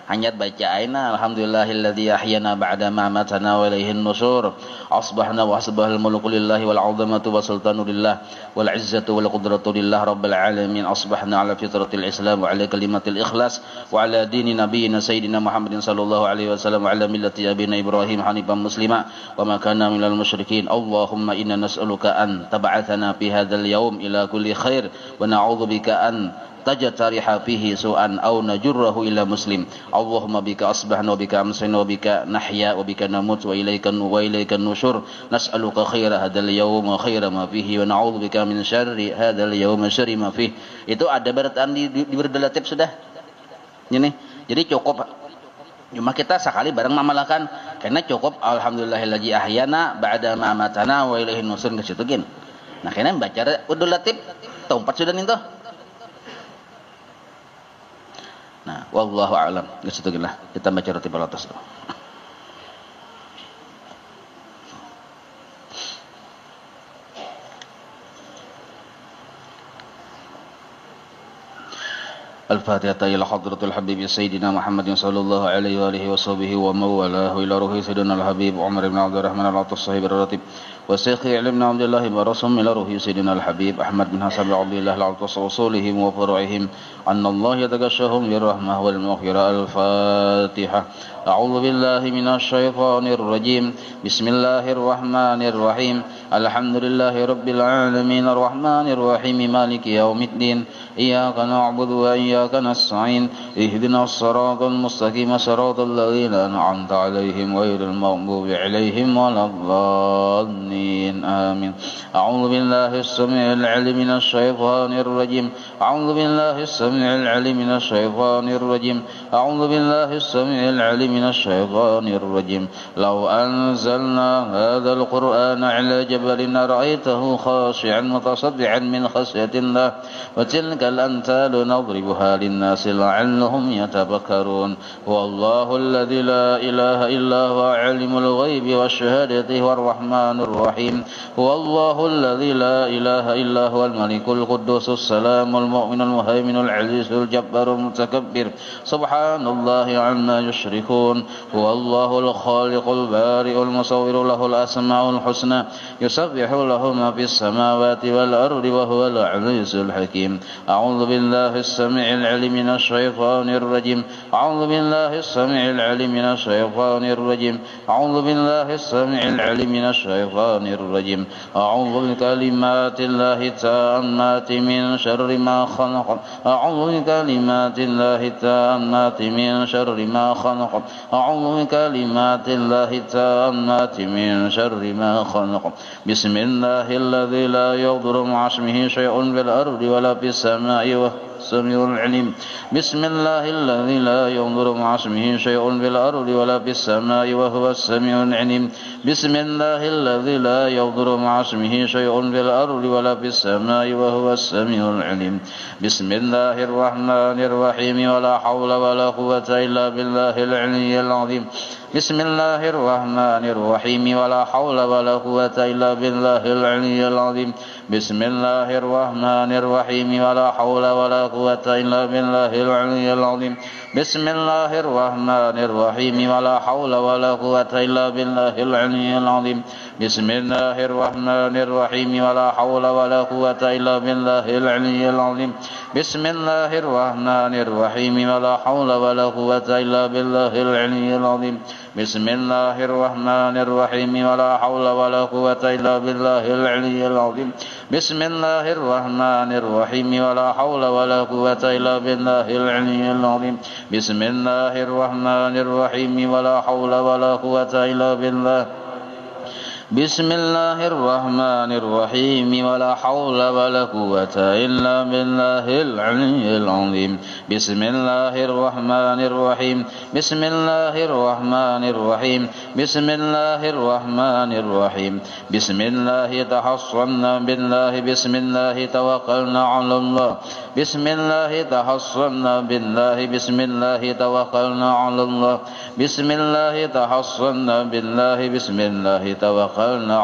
hanya baca aina alhamdulillahilladzi ahyana ba'da ma amatana wa ilaihin nusur asbahna wa asbahal mulku lillahi wal 'azamatu wa sultanu lillah wal 'izzatu wal qudratu lillah rabbil alamin asbahna ala fitratil islam wa ala kalimatil ikhlas wa ala dini nabiyyina sayyidina Muhammadin sallallahu alaihi wasallam wa ala millati abina Ibrahim hanifan muslima wa ma kana minal musyrikin Allahumma inna nas'aluka an tab'atsana fi hadzal yaum ila kulli khair wa na'udzubika an tajtariha fihi su'an aw najurrahu ila muslim Allahumma bika asbahna wa bika amsayna wa bika nahya wa bika namut wa ilaikan nusyur nas'aluka khaira hadzal yaum wa khaira ma fihi wa na'udzubika min syarri hadzal yaum wa syarri ma fihi. Itu ada berataan di berdalatif sudah ini jadi cukup cuma kita sekali bareng mamalakan karena cukup alhamdulillahilladzi ahyana ba'da ma amatana wa ilaihin nusur ke situ gin. Nah karena baca udulatif tempat sudah itu. Nah, wallahu a'lam. Gesitulah kita baca roti balatas. Al-Fatihah ila hadratul Habib Sayyidina Muhammadin sallallahu alaihi wa alihi wa sahbihi wa mawalahu ila ruhi Sayyidina Al-Habib Umar ibn Abdurrahman Al-Atas sahib ar-ratib وشيخ علي بن عبد الله برسم إلى روح سيدنا الحبيب أحمد بن حسن عبد الله العطس وصولهم وفروعهم أن الله يتغشهم بالرحمة والمغفرة. الفاتحة. أعوذ بالله من الشيطان الرجيم. بسم الله الرحمن الرحيم. الحمد لله رب العالمين الرحمن الرحيم مالك يوم الدين إياك نعبد وإياك نستعين اهدنا الصراط المستقيم صراط الذين أنعمت عليهم غير المغضوب عليهم ولا الضالين آمين. أعوذ بالله السميع العليم من الشيطان الرجيم. أعوذ بالله السميع العليم من الشيطان الرجيم. أعوذ بالله السميع العليم من الشيطان الرجيم. لو أنزلنا هذا القرآن على جبل رأيته خاشعا متصدعا من خشية الله وتلك الأمثال نضربها للناس لعلهم يتفكرون. والله الذي لا إله إلا هو عالم الغيب والشهادة هو الرحمن الرحيم. هو الله الذي لا إله إلا هو الملك القدوس السلام المؤمن المهيمن العزيز الجبار المتكبر سبحان الله عما يشركون. هو الله الخالق البارئ المصور له الأسماء الحسنى يسبح له ما في السماوات والأرض وهو العزيز الحكيم. أعوذ بالله السميع العليم من الشيطان الرجيم. أعوذ بالله السميع العليم من الشيطان الرجيم. أعوذ بالله السميع العليم من الشيطان الرجيم. أعوذ بكلمات الله التامات من شر ما خلق. أعوذ بكلمات الله التامات من شر ما خلق. أعوذ بكلمات الله التامات من شر ما خلق. بسم الله الذي لا يضر مع اسمه شيء في الأرض ولا في السماء وهو السميع العليم. بسم الله الذي لا يضر مع اسمه شيء في الأرض ولا في السماء وهو السميع العليم. بسم الله الذي لا يضر مع اسمه شيء في الأرض ولا في السماء وهو السميع العليم. بسم الله الرحمن الرحيم. ولا حول ولا قوة إلا بالله العلي العظيم. بسم الله الرحمن الرحيم. ولا حول ولا قوة إلا بالله العلي العظيم. بسم الله الرحمن الرحيم. ولا حول ولا قوة إلا بالله العلي العظيم. بسم الله الرحمن الرحيم. ولا حول ولا قوة إلا بالله العلي العظيم. بسم الله الرحمن الرحيم. ولا حول ولا قوة إلا بالله العلي العظيم. بسم الله الرحمن الرحيم. ولا حول ولا قوة إلا بالله العلي العظيم. بسم الله الرحمن الرحيم. ولا حول ولا قوة إلا بالله العلي العظيم. بسم الله الرحمن الرحيم. ولا حول ولا قوة إلا بالله العلي العظيم. بسم الله الرحمن الرحيم. ولا حول ولا قوة إلا بالله. بسم الله الرحمن الرحيم. ولا حول ولا قوة إلا بالله العلي العظيم. بسم الله الرحمن الرحيم. بسم الله الرحمن الرحيم. بسم الله الرحمن الرحيم. بسم الله تحصنا بالله. بسم الله توكلنا على الله. بسم الله تحصنا بالله. بسم الله توكلنا على الله. بسم الله تحصنا بالله. بسم الله توكلنا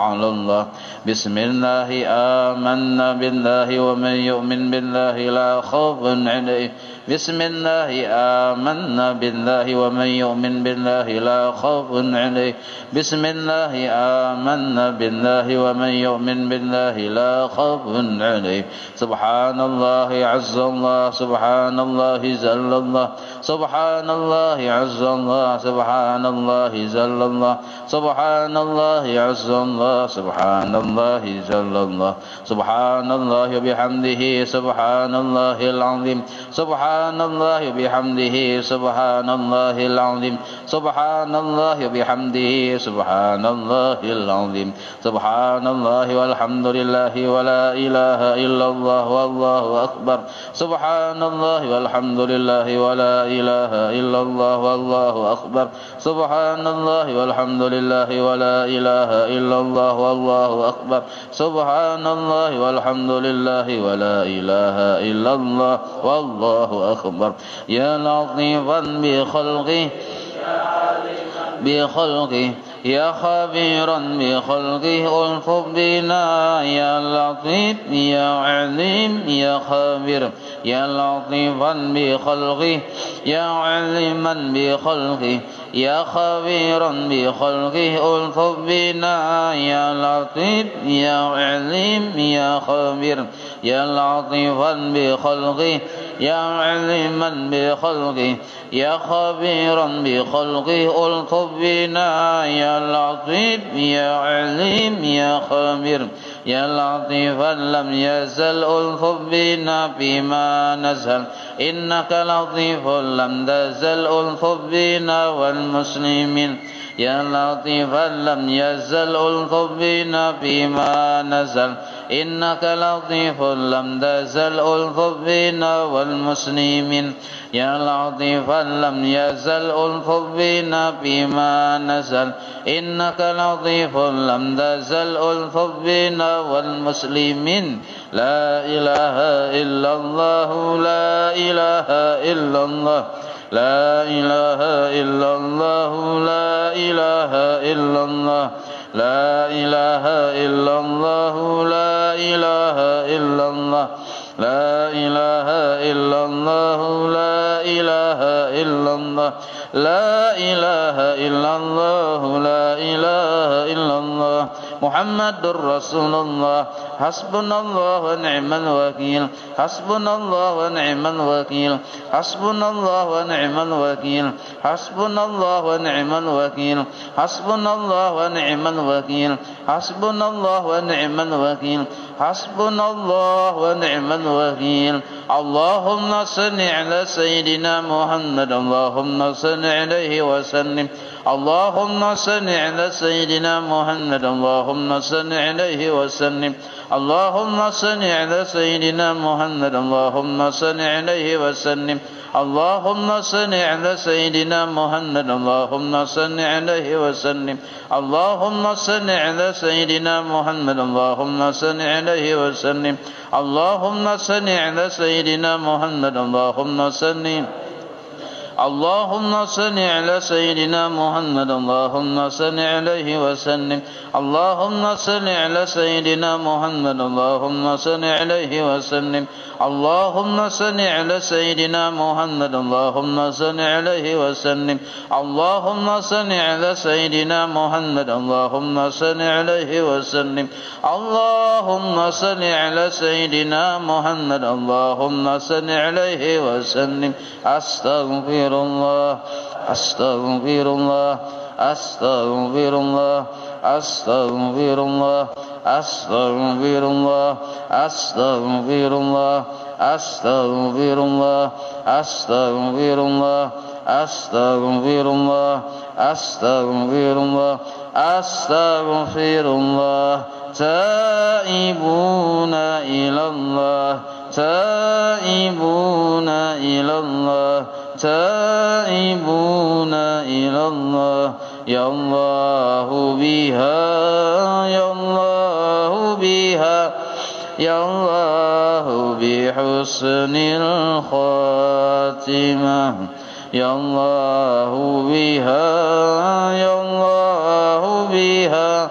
على الله. بسم الله آمنا بالله. ومن يؤمن بالله لا خوف عليه. بسم الله آمنا بالله. ومن يؤمن بالله لا خوف عليه. بسم الله آمنا بالله. ومن يؤمن بالله لا خوف عليه. سبحان الله عز الله. سبحان الله جل الله. سبحان الله عز الله. سبحان الله جل الله. سبحان الله عز الله. سبحان الله جل الله. سبحان الله وبحمده. سبحان الله العظيم. سبحان الله وبحمده. سبحان الله العظيم. سبحان الله وبحمده. سبحان الله العظيم. سبحان الله والحمد لله ولا إله إلا الله والله أكبر. سبحان الله والحمد لله ولا إله إلا الله والله أكبر. سبحان الله والحمد لله ولا إله إلا الله والله أكبر. سبحان الله والحمد لله ولا إله إلا الله والله أكبر. يا لطيفا بخلقه يا خبيرا بخلقه ألطف بنا يا لطيف يا عليم يا خبير يا لطيفا بخلقه يا عليما بخلقه يا خبيرا بخلقه ألطف بنا يا لطيف يا عليم يا خبير يا لطيفا بخلقه يا عليما بخلقه يا خبيرا بخلقه ألطف بنا يا لطيف يا عليم يا خبير يا لطيفا لم يزل ألطف بنا فيما نزل إنك لطيف لم تزل ألطف بنا والمسلمين يا لطيفا لم يزل ألطف بنا فيما نزل إنك لطيف لم تزل ألطف بنا والمسلمين يا لطيفا لم يزل ألطف بنا فيما نزل إنك لطيف لم تزل ألطف بنا والمسلمين لا إله إلا الله لا إله إلا الله لا إله إلا الله لا إله إلا الله لا إله إلا الله لا إله إلا الله لا إله إلا الله لا إله إلا الله لا إله إلا الله لا إله إلا الله محمد رسول الله حسبنا الله ونعم الوكيل حسبنا الله ونعم الوكيل حسبنا الله ونعم الوكيل حسبنا الله ونعم الوكيل حسبنا الله ونعم الوكيل حسبنا الله ونعم الوكيل حسبنا الله ونعم الوكيل اللهم صل على سيدنا محمد اللهم صل عليه وسلم اللهم صل على سيدنا محمد اللهم صل عليه وسلم اللهم صل على سيدنا محمد اللهم صل عليه وسلم اللهم صل على سيدنا محمد اللهم صل عليه وسلم اللهم صل على سيدنا محمد اللهم صل عليه وسلم اللهم صل على سيدنا محمد اللهم صل اللهم صل على سيدنا محمد اللهم صل عليه وسلم اللهم صل على سيدنا محمد اللهم صل عليه وسلم اللهم صل على سيدنا محمد اللهم صل عليه وسلم اللهم صل على سيدنا محمد اللهم صل عليه وسلم اللهم صل على سيدنا محمد اللهم صل عليه وسلم أستغفر الله أستغفر الله أستغفر الله أستغفر الله أستغفر الله أستغفر الله أستغفر الله أستغفر الله أستغفر الله أستغفر الله أستغفر الله تائبون إلى الله تائبون إلى الله تائبون إلى الله يا الله بها يا الله بها يا الله بحسن الخاتمة يا الله بها يا الله بها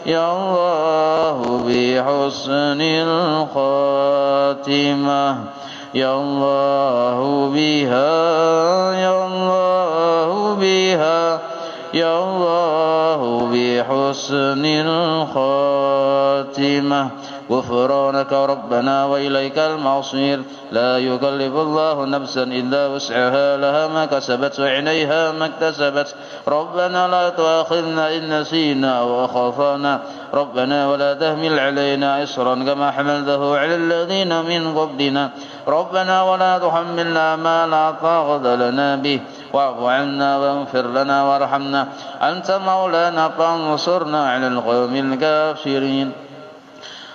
يا الله بحسن الخاتمة يا الله بها يا الله بها يا الله بحسن الخاتمة غفرانك ربنا وإليك المصير لا يكلف الله نفسا إلا وسعها لها ما كسبت وعليها ما اكتسبت ربنا لا تؤاخذنا إن نسينا وأخطأنا ربنا ولا تحمل علينا إصرا كما حملته على الذين من قبلنا ربنا ولا تحملنا ما لا طاقة لنا به واعف عنا واغفر لنا وارحمنا أنت مولانا فانصرنا على القوم الكافرين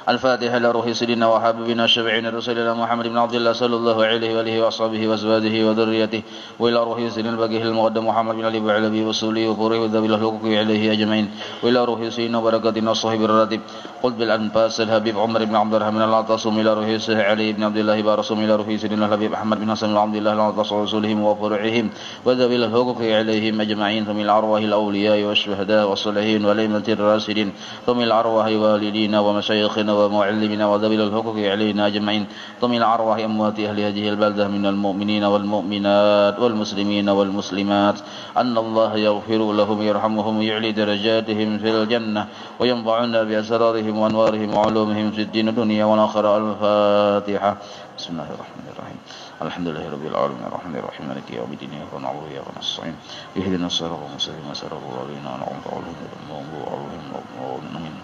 الفاتحة لروح سيدنا وحبيبنا شفيعنا رسولنا محمد بن عبد الله صلى الله عليه وآله وأصحابه وأزواجه وذريته وإلى روح سيدنا البقيه المقدم محمد بن علي وعلبي وصولي وفوره وذوي الحقوق عليه أجمعين وإلى روح سيدنا وبركاتنا الصحيب الراتب قلب الأنفاس الحبيب عمر بن عبد الرحمن العطاصم إلى روح سيدنا علي بن عبد الله بارسوم إلى روح سيدنا الحبيب أحمد بن حسن بن عبد الله العطاصم ورسولهم وفروعهم وذوي الحقوق عليهم أجمعين ثم الأرواح الأولياء والشهداء والصالحين والأئمة الراشدين ثم الأرواح والدينا ومشايخنا ومعلمنا وذوي الحقوق علينا أجمعين ثم الأرواح أموات أهل هذه البلدة من المؤمنين والمؤمنات والمسلمين والمسلمات أن الله يغفر لهم ويرحمهم ويعلي درجاتهم في الجنة وينفعنا بأسرارهم وأنوارهم وعلومهم في الدين الدنيا والآخرة. الفاتحة. بسم الله الرحمن الرحيم. الحمد لله رب العالمين الرحمن الرحيم مالك يوم الدين إياك نعبد وإياك نستعين اهدنا الصراط المستقيم صراط الذين أنعمت عليهم غير المغضوب عليهم ولا الضالين.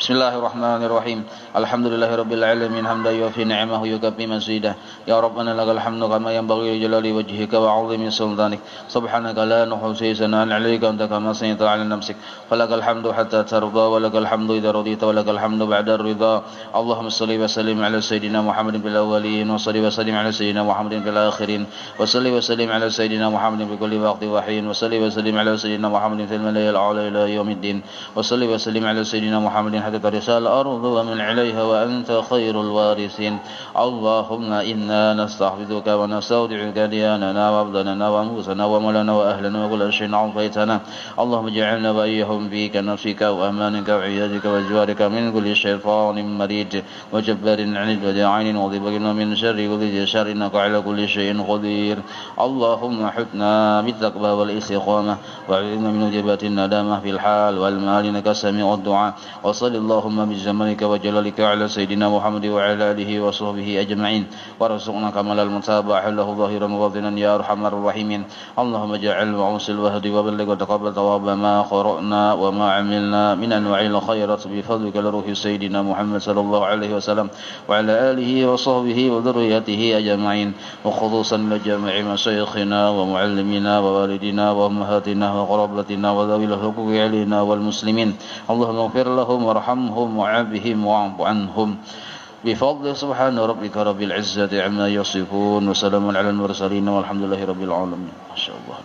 بسم الله الرحمن الرحيم. الحمد لله رب العالمين حمدا يوفي نعمه ويكفي مزيده. يا ربنا لك الحمد كما ينبغي لجلال وجهك وعظيم سلطانك. سبحانك لا نحصي ثناء عليك أنت كما أثنيت على نفسك فلك الحمد حتى ترضى ولك الحمد إذا رضيت ولك الحمد بعد الرضا. اللهم صل وسلم على سيدنا محمد في الأولين وصل وسلم على سيدنا محمد في الآخرين وصل وسلم على سيدنا محمد في كل وقت وحين وصل وسلم على سيدنا محمد في الملأ الأعلى إلى يوم الدين وصل وسلم على سيدنا محمد حتى ترث الأرض ومن عليها وأنت خير الوارثين. اللهم إنا نستحفظك ونستودعك دياننا وأبداننا وأنفسنا ومولنا وأهلنا وكل شيء أعطيتنا. اللهم اجعلنا وإياهم في كنفسك وأمانك وعيادك وجوارك من كل شيطان مريد وجبار عنيد وداعين وضبك ومن شر كل شر إنك على كل شيء قدير. اللهم حثنا بالتقوى والاستقامة وأعذنا من وجبات الندامة في الحال والمال إنك سميع الدعاء. وصل اللهم بجمالك وجلالك على سيدنا محمد وعلى آله وصحبه أجمعين وارزقنا كمال المتابعة له ظاهرا وباطنا يا أرحم الراحمين. اللهم اجعل وعوس الوهد وبلغ وتقبل ثواب ما قرأنا وما عملنا من أنواع الخيرات بفضلك لروح سيدنا محمد صلى الله عليه وسلم وعلى آله وصحبه وذريته أجمعين وخصوصا لجميع مشايخنا ومعلمينا ووالدنا وأمهاتنا وقرابتنا وذوي الحقوق علينا والمسلمين. اللهم اغفر لهم وارحمهم وعافهم واعف عنهم بفضل سبحان ربك رب العزة عما يصفون وسلام على المرسلين والحمد لله رب العالمين. ما شاء الله.